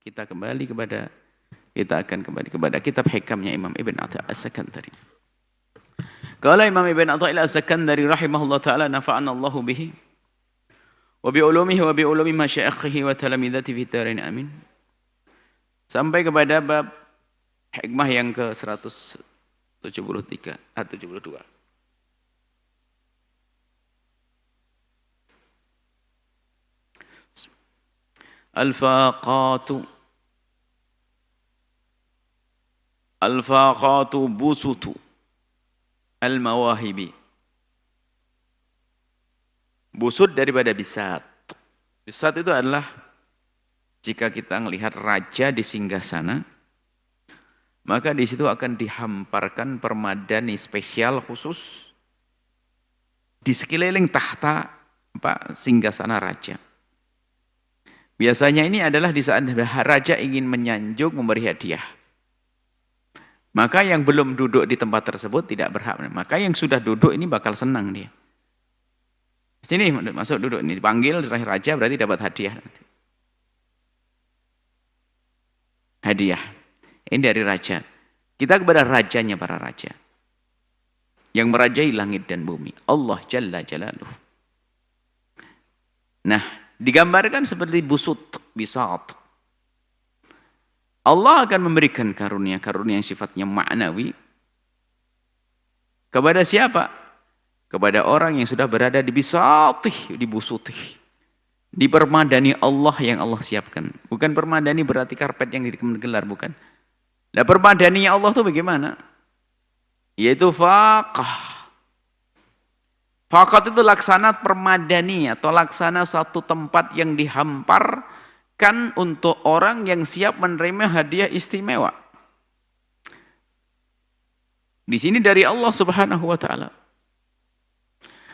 kita akan kembali kepada kitab hikamnya Imam Ibn Atha' As-Sakandari. Qala Imam Ibn Athaillah As-Sakandari rahimahullah ta'ala nafa'ana Allahu bihi wa bi ulumihi wa bi ulumi masyayikhihi wa talamidati fi dharain amin. Sampai kepada bab hikmah yang ke-173 72. Al-faqatu busutu al-mawahibi. Busut daripada bisat. Bisat itu adalah jika kita melihat raja di singgasana, maka di situ akan dihamparkan permadani spesial khusus di sekeliling tahta singgasana raja. Biasanya ini adalah di saat raja ingin menyanjung memberi hadiah. Maka yang belum duduk di tempat tersebut tidak berhak. Maka yang sudah duduk ini bakal senang dia. Sini masuk duduk ini, dipanggil raja berarti dapat hadiah. Hadiah. Ini dari raja. Kita kepada rajanya para raja. Yang merajai langit dan bumi. Allah Jalla Jalaluh. Nah, digambarkan seperti busut, bisat. Allah akan memberikan karunia-karunia yang sifatnya ma'nawi kepada siapa? Kepada orang yang sudah berada di bisatih, di busutih. Di permadani Allah yang Allah siapkan. Bukan permadani berarti karpet yang digelar, bukan. Nah, permadaninya Allah itu bagaimana? Yaitu faqah. Faqah itu laksana permadani atau laksana satu tempat yang dihamparkan untuk orang yang siap menerima hadiah istimewa. Di sini dari Allah Subhanahu wa taala.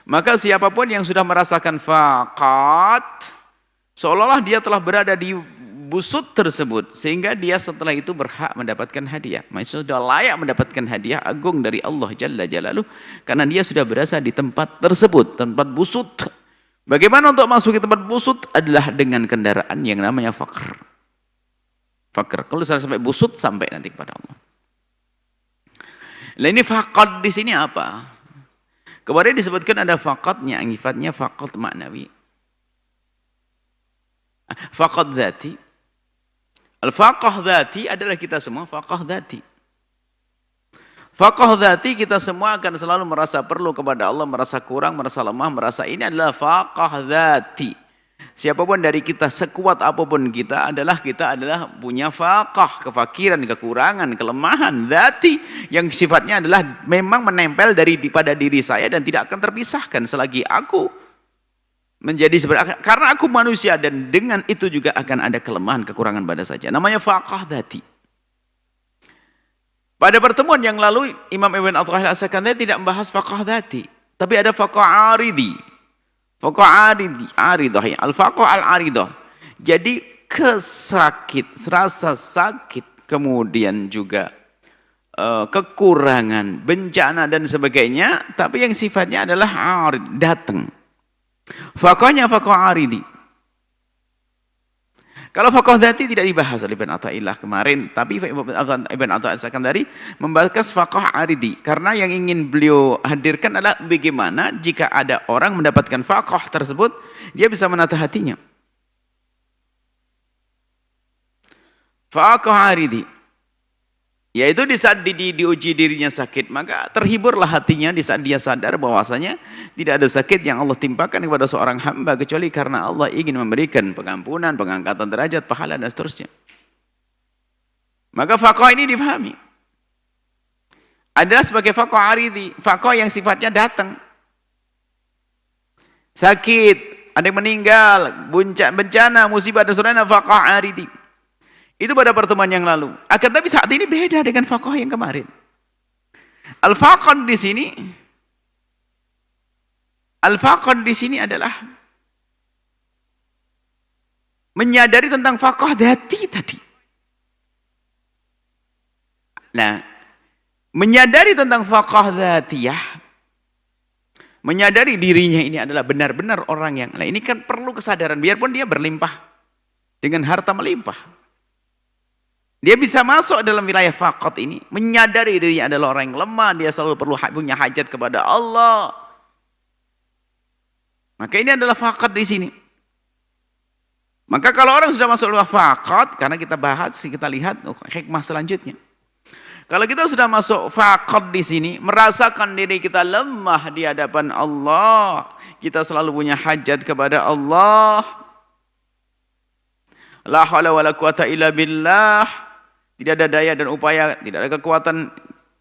Maka siapapun yang sudah merasakan faqat, seolah-olah dia telah berada di busut tersebut, sehingga dia setelah itu berhak mendapatkan hadiah. Maksudnya sudah layak mendapatkan hadiah agung dari Allah Jalla Jalaluh, karena dia sudah berasa di tempat tersebut, tempat busut. Bagaimana untuk masuk ke tempat busut? Adalah dengan kendaraan yang namanya faqr. Faqr. Kalau sampai busut, sampai nanti kepada Allah. Nah, ini faqad di sini apa? Kemarin disebutkan ada faqadnya, sifatnya faqad maknawi. Faqad dzati. Al-faqah dzati adalah kita semua faqah dzati. Faqah dzati kita semua akan selalu merasa perlu kepada Allah, merasa kurang, merasa lemah, merasa ini adalah faqah dzati. Siapapun dari kita, sekuat apapun kita adalah punya faqah, kefakiran, kekurangan, kelemahan dzati yang sifatnya adalah memang menempel pada diri saya dan tidak akan terpisahkan selagi aku menjadi seperti, karena aku manusia dan dengan itu juga akan ada kelemahan, kekurangan pada saja. Namanya faqah dzati. Pada pertemuan yang lalu Imam Ibn Athaillah As-Sakandari tidak membahas faqah dzati, tapi ada faqah aridi. Faqah aridah, al-faqah al-aridah. Jadi rasa sakit, kemudian juga kekurangan, bencana dan sebagainya, tapi yang sifatnya adalah arid, datang. Faqahnya faqah aridi. Kalau faqah dzati tidak dibahas oleh Ibn Athaillah kemarin, tapi Ibn Athaillah As-Sakandari membahas faqah aridi, karena yang ingin beliau hadirkan adalah bagaimana jika ada orang mendapatkan faqah tersebut, dia bisa menata hatinya. Faqah aridi, yaitu di saat diuji dirinya sakit, maka terhiburlah hatinya di saat dia sadar bahwasanya tidak ada sakit yang Allah timpakan kepada seorang hamba kecuali karena Allah ingin memberikan pengampunan, pengangkatan derajat, pahala dan seterusnya. Maka faqah ini difahami. Ada sebagai faqah aridi, faqah yang sifatnya datang. Sakit, ada yang meninggal, bencana, musibah dan seterusnya, faqah aridi. Itu pada pertemuan yang lalu. Akan tapi saat ini beda dengan faqah yang kemarin. Al-faqad di sini adalah menyadari tentang faqah dzati tadi. Nah, menyadari tentang faqah dzatiyah, menyadari dirinya ini adalah benar-benar orang yang, nah ini kan perlu kesadaran, biarpun dia berlimpah dengan harta melimpah. Dia bisa masuk dalam wilayah faqat ini, menyadari dirinya adalah orang yang lemah, dia selalu perlu punya hajat kepada Allah. Maka ini adalah faqat di sini. Maka kalau orang sudah masuk dalam faqat, karena kita bahas, kita lihat hikmah selanjutnya. Kalau kita sudah masuk faqat di sini, merasakan diri kita lemah di hadapan Allah, kita selalu punya hajat kepada Allah. La haula wala quwata illa billah. Tidak ada daya dan upaya, tidak ada kekuatan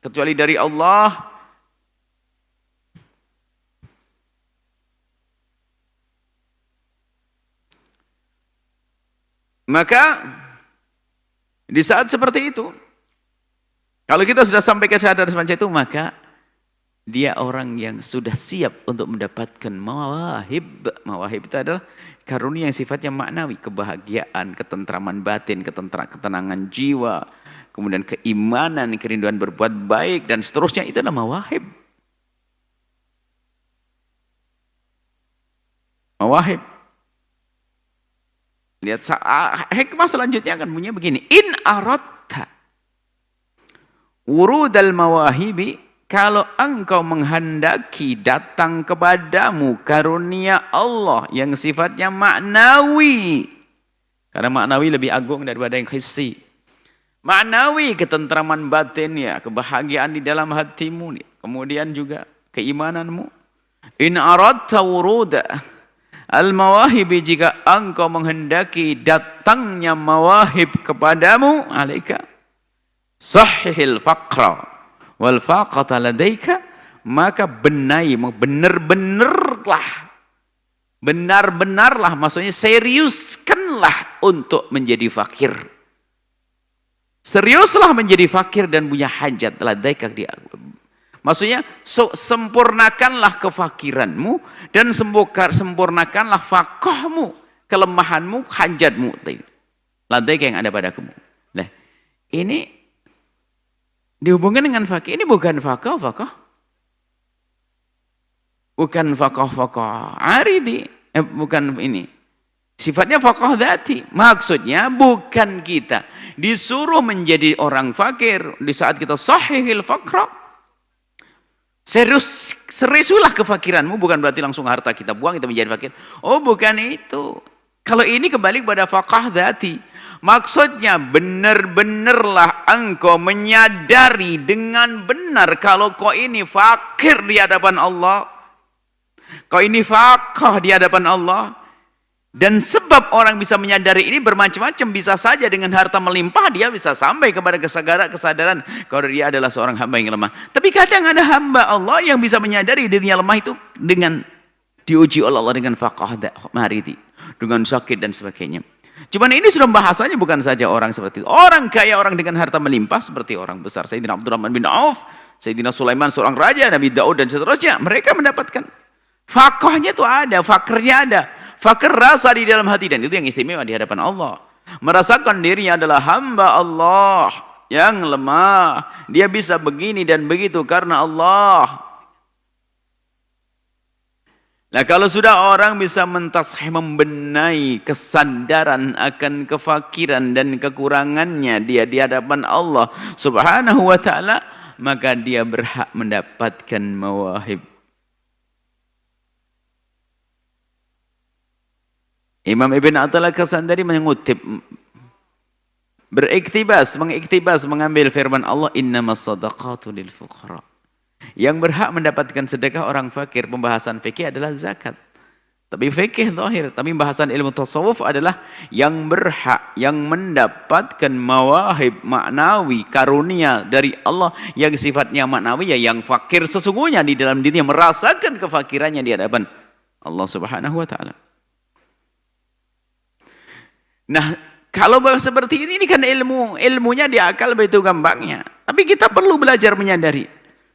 kecuali dari Allah. Maka di saat seperti itu, kalau kita sudah sampai kesadaran semacam itu, maka dia orang yang sudah siap untuk mendapatkan mawahib. Mawahib itu adalah karunia yang sifatnya maknawi, kebahagiaan, ketentraman batin, ketenangan jiwa, kemudian keimanan, kerinduan berbuat baik, dan seterusnya. Itu adalah mawahib. Mawahib. Lihat, hikmah selanjutnya akan punya begini. In aradta urudal mawahibi, kalau engkau menghendaki datang kepadamu karunia Allah yang sifatnya maknawi. Karena maknawi lebih agung daripada yang hissi. Maknawi, ketentraman batin ya, kebahagiaan di dalam hatimu, kemudian juga keimananmu. In aradta wuruda al-mawahibi, jika engkau menghendaki datangnya mawahib kepadamu, alaika sahihil faqra wal faqata ladaika, maka benar-benarlah, maksudnya seriuskanlah untuk menjadi fakir. Seriuslah menjadi fakir dan punya hajat ladaika dia. Maksudnya sempurnakanlah kefakiranmu dan sempurnakanlah faqahmu, kelemahanmu, hajatmu. Ladaika yang ada padamu. Nah, ini dihubungkan dengan fakih. Ini bukan fakah. Bukan fakah aridi. Bukan ini. Sifatnya fakah dhati. Maksudnya bukan kita disuruh menjadi orang fakir. Di saat kita sahihil faqra, seriusulah kefakiranmu. Bukan berarti langsung harta kita buang, kita menjadi fakir. Oh, bukan itu. Kalau ini kembali kepada fakah dhati. Maksudnya benar-benarlah engkau menyadari dengan benar kalau kau ini fakir di hadapan Allah. Kau ini faqah di hadapan Allah. Dan sebab orang bisa menyadari ini bermacam-macam. Bisa saja dengan harta melimpah dia bisa sampai kepada kesadaran kalau dia adalah seorang hamba yang lemah. Tapi kadang ada hamba Allah yang bisa menyadari dirinya lemah itu dengan diuji oleh Allah dengan faqah maridi, dengan sakit dan sebagainya. Cuman ini sudah bahasanya bukan saja orang seperti itu. Orang kaya, orang dengan harta melimpah seperti orang besar. Sayyidina Abdurrahman bin Auf, Sayyidina Sulaiman seorang raja, Nabi Daud dan seterusnya. Mereka mendapatkan faqahnya itu ada, fakrnya ada. Fakir rasa di dalam hati, dan itu yang istimewa di hadapan Allah. Merasakan dirinya adalah hamba Allah yang lemah. Dia bisa begini dan begitu karena Allah. Nah, kalau sudah orang bisa membenahi kesadaran akan kefakiran dan kekurangannya dia di hadapan Allah Subhanahu wa ta'ala, maka dia berhak mendapatkan mawahib. Imam Ibn Athaillah Kasandari mengutip, mengiktibas, mengambil firman Allah, innamas sadaqatu lil fuqara. Yang berhak mendapatkan sedekah orang fakir, pembahasan fikih adalah zakat. Tapi fikih zahir, tapi pembahasan ilmu tasawuf adalah yang berhak, yang mendapatkan mawahib maknawi, karunia dari Allah yang sifatnya maknawi, ya yang fakir sesungguhnya di dalam dirinya, merasakan kefakirannya di hadapan Allah Subhanahu wa ta'ala. Nah, kalau seperti ini kan ilmunya di akal begitu gampangnya. Tapi kita perlu belajar menyadari.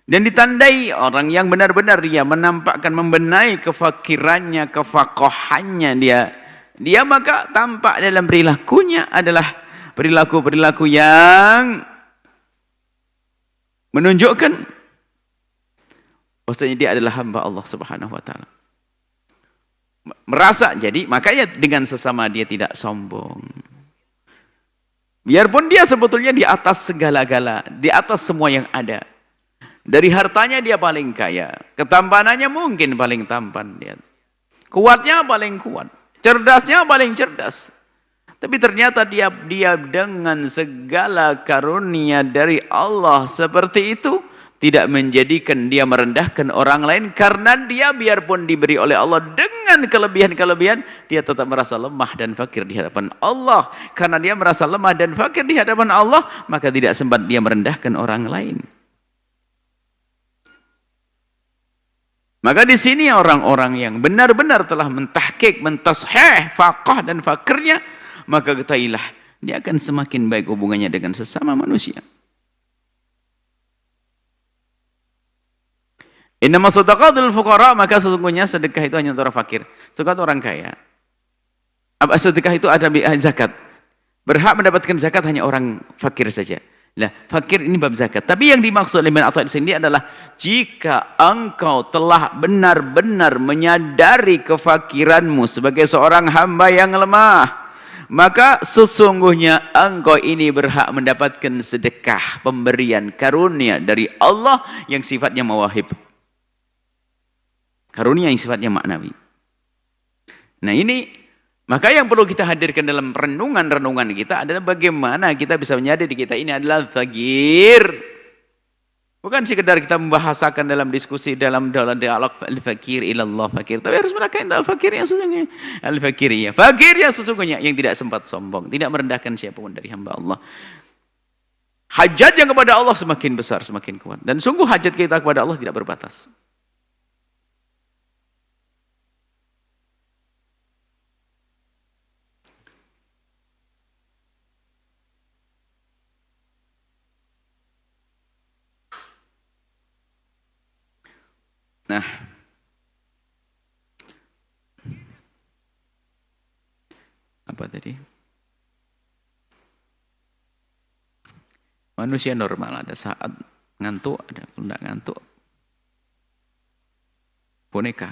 Dan ditandai orang yang benar-benar dia menampakkan, membenahi kefakirannya, kefaqahannya dia maka tampak dalam perilakunya adalah perilaku-perilaku yang menunjukkan bahwasanya dia adalah hamba Allah Subhanahu wa ta'ala. Merasa, jadi makanya dengan sesama dia tidak sombong. Biarpun dia sebetulnya di atas segala-gala, di atas semua yang ada. Dari hartanya dia paling kaya, ketampanannya mungkin paling tampan dia. Kuatnya paling kuat, cerdasnya paling cerdas. Tapi ternyata dia dengan segala karunia dari Allah seperti itu tidak menjadikan dia merendahkan orang lain, karena dia biarpun diberi oleh Allah dengan kelebihan-kelebihan, dia tetap merasa lemah dan fakir di hadapan Allah. Karena dia merasa lemah dan fakir di hadapan Allah, maka tidak sempat dia merendahkan orang lain. Maka di sini orang-orang yang benar-benar telah mentahqiq, mentashih faqah dan fakirnya, maka ketahuilah dia akan semakin baik hubungannya dengan sesama manusia. Innama sadaqatul fuqara, maka sesungguhnya sedekah itu hanya untuk orang fakir. Sedekah itu orang kaya. Apa sedekah itu ada zakat. Berhak mendapatkan zakat hanya orang fakir saja. Lah, fakir ini bab zakat. Tapi yang dimaksud oleh Ibn Atha' di sini adalah jika engkau telah benar-benar menyadari kefakiranmu sebagai seorang hamba yang lemah, maka sesungguhnya engkau ini berhak mendapatkan sedekah, pemberian karunia dari Allah yang sifatnya mawahib. Karunia yang sifatnya maknawi. Nah ini, maka yang perlu kita hadirkan dalam renungan-renungan kita adalah bagaimana kita bisa menyadari kita ini adalah fakir. Bukan sekedar kita membahasakan dalam diskusi, dalam dialog al-fakir ilallah fakir. Tapi harus merasakan al-fakir yang sesungguhnya. Al-fakiriyah. Fakir yang sesungguhnya, yang tidak sempat sombong. Tidak merendahkan siapapun dari hamba Allah. Hajat yang kepada Allah semakin besar, semakin kuat. Dan sungguh hajat kita kepada Allah tidak berbatas. Nah, apa tadi? Manusia normal ada saat ngantuk, ada kalau tidak ngantuk. Boneka.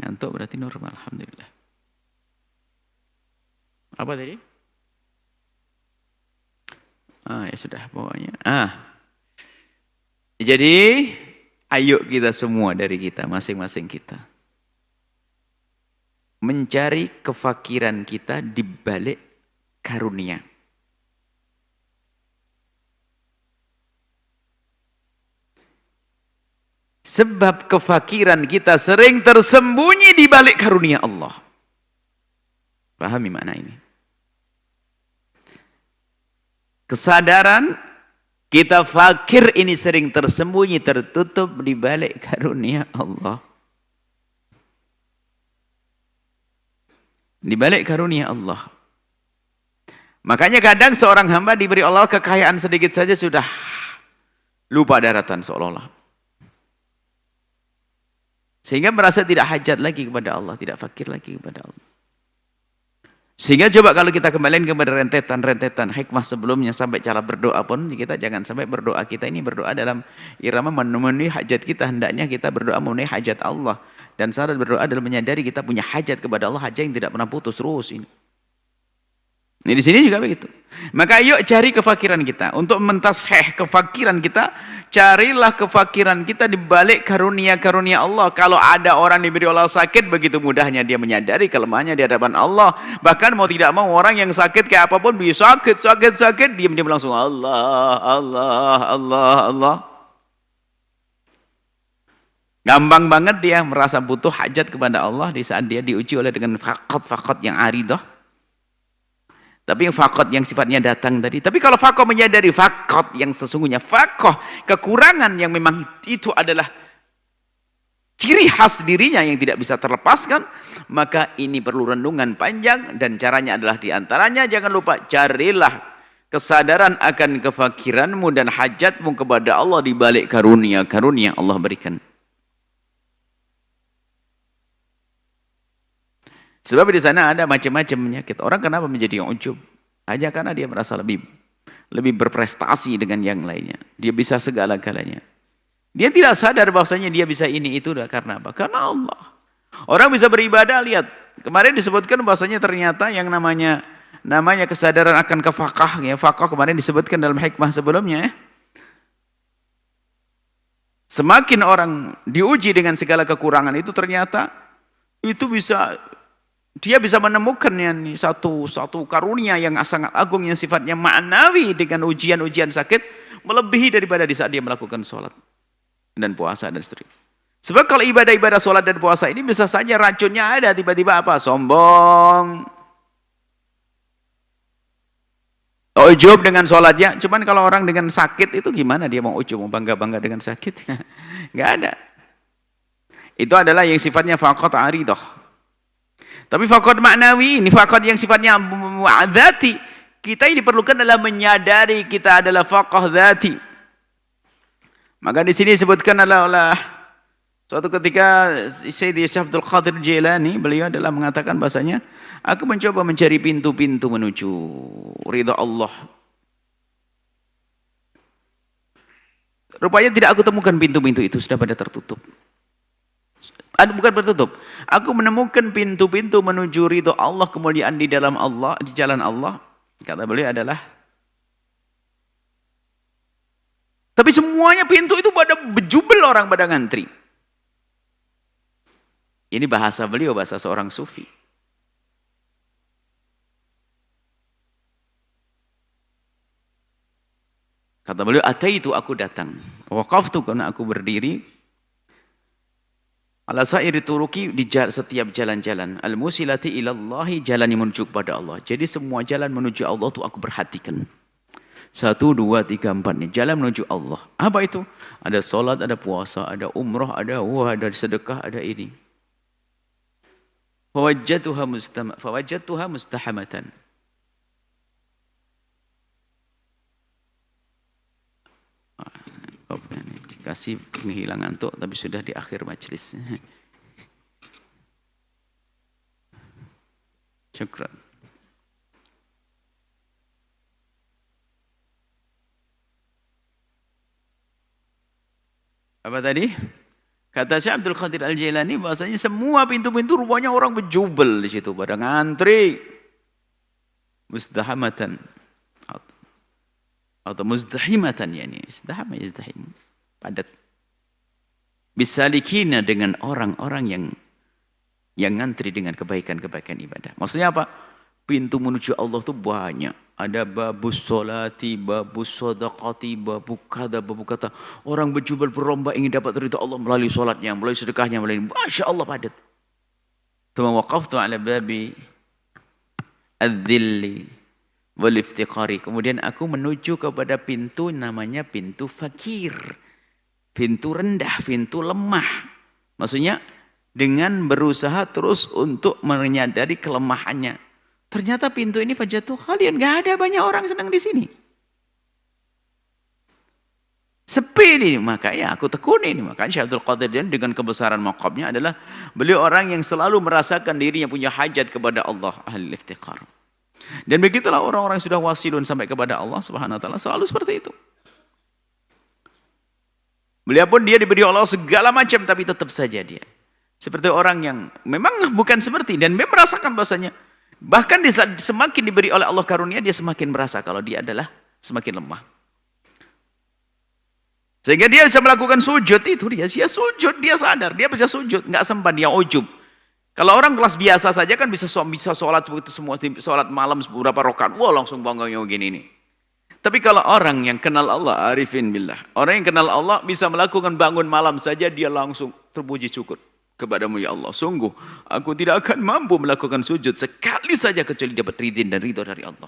Ngantuk berarti normal, alhamdulillah. Apa tadi? Ya sudah pokoknya. Jadi ayo kita semua dari kita, masing-masing kita, mencari kefakiran kita di balik karunia. Sebab kefakiran kita sering tersembunyi di balik karunia Allah. Pahami makna ini. Kesadaran kita fakir ini sering tersembunyi, tertutup di balik karunia Allah. Di balik karunia Allah. Makanya kadang seorang hamba diberi Allah kekayaan sedikit saja sudah lupa daratan seolah-olah. Sehingga merasa tidak hajat lagi kepada Allah, tidak fakir lagi kepada Allah. Sehingga coba kalau kita kembali kepada rentetan-rentetan hikmah sebelumnya sampai cara berdoa pun, kita jangan sampai berdoa kita ini berdoa dalam irama memenuhi hajat kita. Hendaknya kita berdoa memenuhi hajat Allah. Dan syarat berdoa adalah menyadari kita punya hajat kepada Allah, hajat yang tidak pernah putus terus ini. Ini di sini juga begitu. Maka yuk cari kefakiran kita. Untuk mentashih kefakiran kita, carilah kefakiran kita di balik karunia-karunia Allah. Kalau ada orang diberi Allah sakit, begitu mudahnya dia menyadari kelemahannya di hadapan Allah. Bahkan mau tidak mau orang yang sakit kayak apapun, dia sakit, diam-diam langsung Allah, Allah, Allah, Allah. Gampang banget dia merasa butuh hajat kepada Allah di saat dia diuji oleh dengan fakot yang aridah. Tapi yang fakot yang sifatnya datang tadi. Tapi kalau fakot menyadari fakot yang sesungguhnya, fakot kekurangan yang memang itu adalah ciri khas dirinya yang tidak bisa terlepaskan, maka ini perlu renungan panjang. Dan caranya adalah diantaranya, jangan lupa carilah kesadaran akan kefakiranmu dan hajatmu kepada Allah di balik karunia-karunia yang Allah berikan. Sebab di sana ada macam-macam penyakit. Orang kenapa menjadi ujub? Hanya karena dia merasa lebih berprestasi dengan yang lainnya. Dia bisa segala-galanya. Dia tidak sadar bahwasanya dia bisa ini itu karena apa? Karena Allah. Orang bisa beribadah, lihat. Kemarin disebutkan bahwasanya ternyata yang namanya namanya kesadaran akan kefaqahnya. Faqah kemarin disebutkan dalam hikmah sebelumnya ya. Semakin orang diuji dengan segala kekurangan itu ternyata itu dia bisa menemukan yang satu karunia yang sangat agung yang sifatnya ma'nawi dengan ujian-ujian sakit melebihi daripada di saat dia melakukan sholat dan puasa dan seterusnya. Sebab kalau ibadah-ibadah sholat dan puasa ini bisa saja racunnya ada tiba-tiba apa? Sombong, ujub dengan sholatnya. Cuman kalau orang dengan sakit itu gimana dia mau ujub, mau bangga-bangga dengan sakit? Nggak ada. Itu adalah yang sifatnya faqat aridah. Tapi faqat maknawi ini faqat yang sifatnya dzati. Kita ini diperlukan adalah menyadari kita adalah faqah dzati. Maka di sini disebutkan oleh suatu ketika Sayyidi Syekh Abdul Qadir Jailani, beliau adalah mengatakan bahasanya, aku mencoba mencari pintu-pintu menuju ridha Allah. Rupanya tidak aku temukan pintu-pintu itu, sudah pada tertutup. Bukan tertutup. Aku menemukan pintu-pintu menuju ridha Allah, kemuliaan di dalam Allah, di jalan Allah. Kata beliau adalah, tapi semuanya pintu itu pada bejubel orang pada ngantri. Ini bahasa beliau, bahasa seorang sufi. Kata beliau, ataitu aku datang. Waqaftu karena aku berdiri. Ala sa'iri turuki di setiap jalan-jalan. Al-musilati ilallahi, jalan yang menuju kepada Allah. Jadi semua jalan menuju Allah itu aku perhatikan. 1, 2, 3, 4 nih. Jalan menuju Allah. Apa itu? Ada sholat, ada puasa, ada umrah, ada sedekah, ada ini. Fawajjatuha mustahamatan. Dikasih penghilangan ngantuk tapi sudah di akhir majelis. Syukran. Apa tadi? Kata Syekh Abdul Qadir Al-Jailani bahasanya semua pintu-pintu rupanya orang berjubel di situ pada ngantri. Muzdahamatan atau muzdahimatan yani. Muzdahim. Padat. Bisalikina dengan orang-orang yang ngantri dengan kebaikan-kebaikan ibadah. Maksudnya apa? Pintu menuju Allah itu banyak. Ada babus sholati, babus sodaqati, babu kata. Orang berjubel berlomba ingin dapat ridha Allah melalui sholatnya, melalui sedekahnya, melalui Masya Allah padat. Thumma waqaftu ala babi adzilli wal iftiqari. Kemudian aku menuju kepada pintu namanya pintu fakir. Pintu rendah, pintu lemah. Maksudnya dengan berusaha terus untuk menyadari kelemahannya. Ternyata pintu ini fajatuh kalian, nggak ada banyak orang sedang di sini. Sepi ini, makanya aku tekuni ini. Makanya Syekh Abdul Qadir dengan kebesaran maqamnya adalah beliau orang yang selalu merasakan dirinya punya hajat kepada Allah, ahli iftiqar. Dan begitulah orang-orang yang sudah wasilun sampai kepada Allah Subhanahu wa taala selalu seperti itu. Beliau pun dia diberi Allah segala macam tapi tetap saja dia seperti orang yang memang bukan seperti dan memang merasakan bahasanya. Bahkan semakin diberi oleh Allah karunia, dia semakin merasa kalau dia adalah semakin lemah. Sehingga dia bisa melakukan sujud itu, dia sujud, dia sadar, dia bisa sujud, nggak sempat dia ujub. Kalau orang kelas biasa saja kan bisa sholat itu semua, sholat malam beberapa rakaat, wah langsung bangganya gini nih. Tapi kalau orang yang kenal Allah, arifin billah, orang yang kenal Allah bisa melakukan bangun malam saja, dia langsung terpuji syukur kepadamu ya Allah. Sungguh aku tidak akan mampu melakukan sujud sekali saja kecuali dapat ridin dan ridho dari Allah.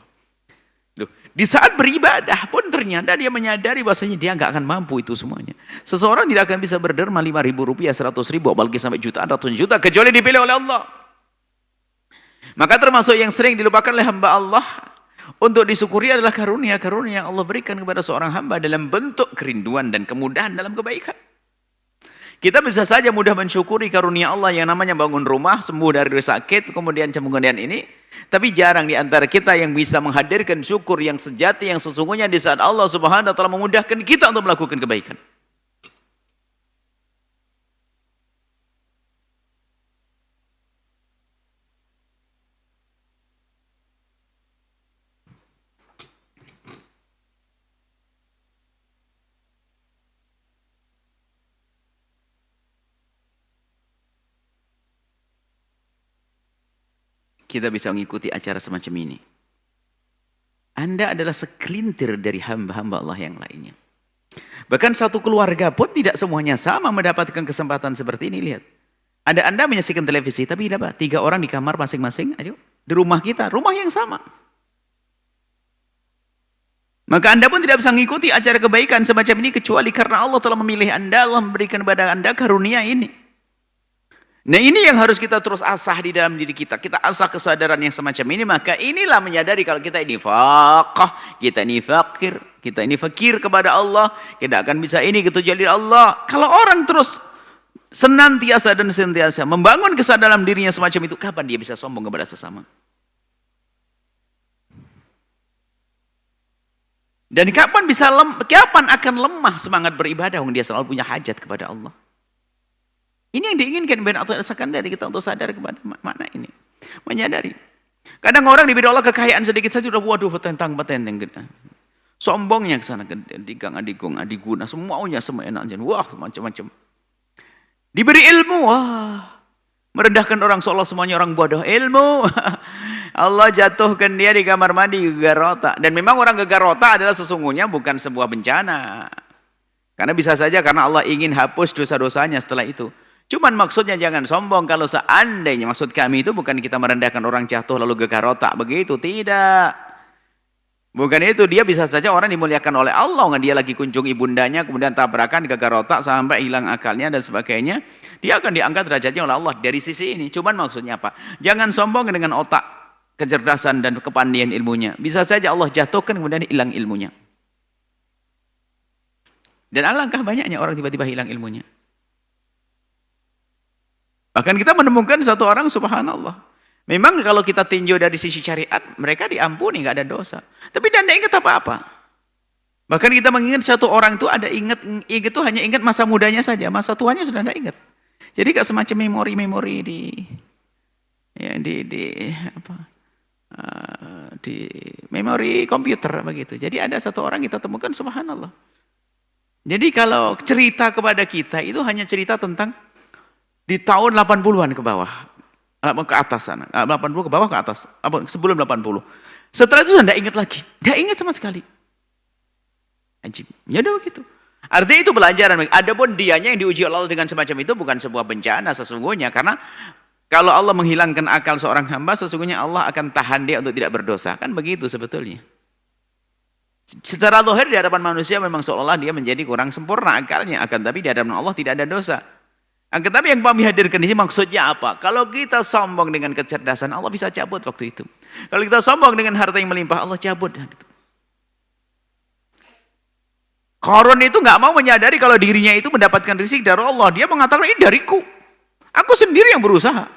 Loh, di saat beribadah pun ternyata dia menyadari bahasanya dia nggak akan mampu itu semuanya. Seseorang tidak akan bisa berderma 5.000 rupiah, 100.000, apalagi sampai jutaan, ratusan juta kecuali dipilih oleh Allah. Maka termasuk yang sering dilupakan oleh hamba Allah untuk disyukuri adalah karunia-karunia yang Allah berikan kepada seorang hamba dalam bentuk kerinduan dan kemudahan dalam kebaikan. Kita bisa saja mudah mensyukuri karunia Allah yang namanya bangun rumah, sembuh dari sakit, kemudian ini. Tapi jarang di antara kita yang bisa menghadirkan syukur yang sejati, yang sesungguhnya di saat Allah Subhanahu wa taala memudahkan kita untuk melakukan kebaikan. kita bisa mengikuti acara semacam ini. Anda adalah sekelintir dari hamba-hamba Allah yang lainnya. Bahkan satu keluarga pun tidak semuanya sama mendapatkan kesempatan seperti ini. Lihat, ada Anda menyaksikan televisi, tapi apa? 3 orang di kamar masing-masing, ayo, di rumah kita, rumah yang sama. Maka Anda pun tidak bisa mengikuti acara kebaikan semacam ini kecuali karena Allah telah memilih Anda, Allah memberikan kepada Anda karunia ini. Nah, ini yang harus kita terus asah di dalam diri kita. Kita asah kesadaran yang semacam ini, maka inilah menyadari kalau kita ini faqah, kita ini fakir, kita ini fakir kepada Allah, kita akan bisa ini kecuali Allah. Kalau orang terus senantiasa dan senantiasa membangun kesadaran dirinya semacam itu, kapan dia bisa sombong kepada sesama? Dan kapan akan lemah semangat beribadah dia selalu punya hajat kepada Allah. Ini yang diinginkan Ben Athaillah dari kita untuk sadar kepada makna ini. Menyadari. Kadang orang diberi Allah kekayaan sedikit saja sudah waduh petentang gede. Sombongnya ke sana adigang, adiguna, semuanya semeenaknya. Wah, macam-macam. Diberi ilmu, wah. Merendahkan orang seolah semuanya orang bodoh. Ilmu. Allah jatuhkan dia di kamar mandi gegar otak. Dan memang orang gegar otak adalah sesungguhnya bukan sebuah bencana. Karena bisa saja karena Allah ingin hapus dosa-dosanya setelah itu. Cuman maksudnya jangan sombong kalau seandainya maksud kami itu bukan kita merendahkan orang jatuh lalu gegar otak begitu, tidak. Bukan itu, dia bisa saja orang dimuliakan oleh Allah, dia lagi kunjung ibundanya kemudian tabrakan gegar otak sampai hilang akalnya dan sebagainya, dia akan diangkat derajatnya oleh Allah dari sisi ini. Cuman maksudnya apa? Jangan sombong dengan otak, kecerdasan dan kepandaian ilmunya. Bisa saja Allah jatuhkan kemudian hilang ilmunya. Dan alangkah banyaknya orang tiba-tiba hilang ilmunya. Bahkan kita menemukan satu orang subhanallah. Memang kalau kita tinjau dari sisi syariat, mereka diampuni, nggak ada dosa. Tapi dia tidak ingat apa-apa. Bahkan kita mengingat satu orang itu ada ingat itu hanya ingat masa mudanya saja, masa tuanya sudah tidak ingat. Jadi kayak semacam memori-memori di memori komputer begitu. Jadi ada satu orang kita temukan subhanallah. Jadi kalau cerita kepada kita itu hanya cerita tentang di tahun 80-an ke bawah, ke atas sana, 80 ke bawah ke atas, sebelum 80. Setelah itu sudah tidak ingat lagi, tidak ingat sama sekali. Ajib, ya udah begitu. Artinya itu pelajaran. Adapun dianya yang diuji Allah dengan semacam itu bukan sebuah bencana sesungguhnya, karena kalau Allah menghilangkan akal seorang hamba, sesungguhnya Allah akan tahan dia untuk tidak berdosa, kan begitu sebetulnya. Secara zahir di hadapan manusia memang seolah-olah dia menjadi kurang sempurna akalnya, akan tapi di hadapan Allah tidak ada dosa. Tetapi yang kami hadirkan di sini maksudnya apa? Kalau kita sombong dengan kecerdasan, Allah bisa cabut waktu itu. Kalau kita sombong dengan harta yang melimpah, Allah cabut. Qarun itu nggak mau menyadari kalau dirinya itu mendapatkan rezeki dari Allah. Dia mengatakan ini dariku. Aku sendiri yang berusaha.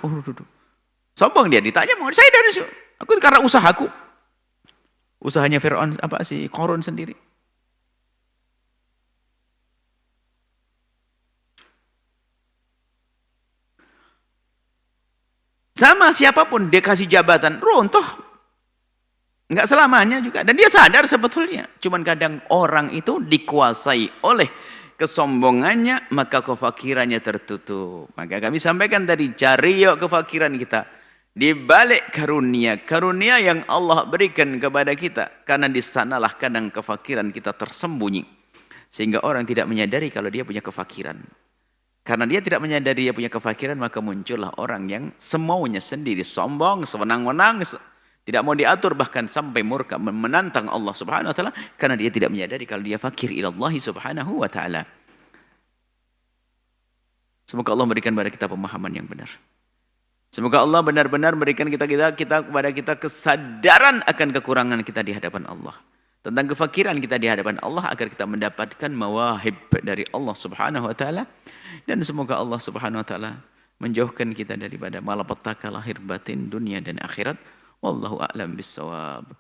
Sombong dia, ditanya, saya dari aku karena usahaku. Usahanya Fir'aun Qarun sendiri. Sama siapapun dia kasih jabatan, runtuh. Enggak selamanya juga. Dan dia sadar sebetulnya. Cuman kadang orang itu dikuasai oleh kesombongannya, maka kefakirannya tertutup. Maka kami sampaikan tadi, cari yuk kefakiran kita. Di balik karunia, karunia yang Allah berikan kepada kita. Karena di sanalah kadang kefakiran kita tersembunyi. Sehingga orang tidak menyadari kalau dia punya kefakiran. Karena dia tidak menyadari dia punya kefakiran, maka muncullah orang yang semaunya sendiri, sombong, sewenang-wenang, tidak mau diatur, bahkan sampai murka menantang Allah Subhanahu wa taala karena dia tidak menyadari kalau dia fakir ila Allah Subhanahu wa taala. Semoga Allah memberikan kepada kita pemahaman yang benar. Semoga Allah benar-benar memberikan kepada kita kesadaran akan kekurangan kita di hadapan Allah. Tentang kefakiran kita di hadapan Allah agar kita mendapatkan mawahib dari Allah Subhanahu wa taala. Dan semoga Allah Subhanahu wa taala menjauhkan kita daripada malapetaka lahir batin dunia dan akhirat. Wallahu a'lam bissawab.